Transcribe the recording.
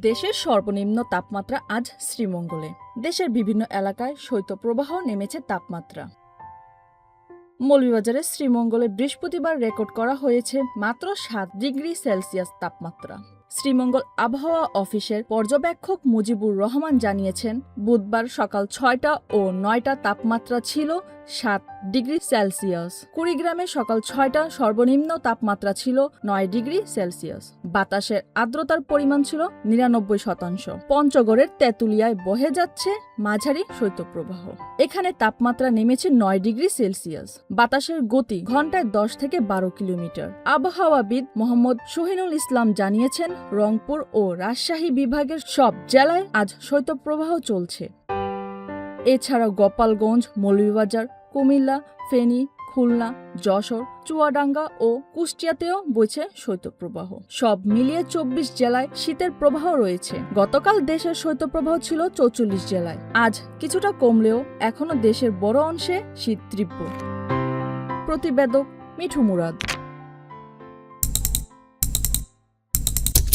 দেশের সর্বনিম্ন তাপমাত্রা আজ শ্রীমঙ্গলে। দেশের বিভিন্ন এলাকায় শৈত্যপ্রবাহ নেমেছে তাপমাত্রা। মৌলভীবাজারের শ্রীমঙ্গলে বৃহস্পতিবার রেকর্ড করা হয়েছে মাত্র 7 ডিগ্রি সেলসিয়াস তাপমাত্রা। শ্রীমঙ্গল আবহাওয়া অফিসের পর্যবেক্ষক মুজিবুর রহমান জানিয়েছেন, বুধবার সকাল 6টা ও 9টা তাপমাত্রা ছিল 7 ডিগ্রি সেলসিয়াস। কুড়িগ্রামে সকাল 6টা সর্বনিম্ন তাপমাত্রা ছিল 9 ডিগ্রি সেলসিয়াস। বাতাসের আর্দ্রতার পরিমাণ ছিল 99%। পঞ্চগড়ের তেঁতুলিয়ায় বহে যাচ্ছে মাঝারি শৈত্যপ্রবাহ। এখানে তাপমাত্রা নেমেছে 9 ডিগ্রি সেলসিয়াস। বাতাসের গতি ঘন্টায় 10 থেকে 12 কিলোমিটার। আবহাওয়াবিদ মোহাম্মদ শহীনুল ইসলাম জানিয়েছেন, রংপুর ও রাজশাহী বিভাগের সব জেলায় আজ শৈত্যপ্রবাহ চলছে। এছাড়াও গোপালগঞ্জ, মৌলভীবাজার, কুমিল্লা, ফেনী, খুলনা, যশোর, চুয়াডাঙ্গা ও কুষ্টিয়াতেও বইছে শৈত্যপ্রবাহ। সব মিলিয়ে 24 জেলায় শীতের প্রবাহ রয়েছে। গতকাল দেশের শৈত্যপ্রবাহ ছিল 44 জেলায়। আজ কিছুটা কমলেও এখনো দেশের বড় অংশে শীত তীব্র। প্রতিবেদক মিঠু মুরাদ।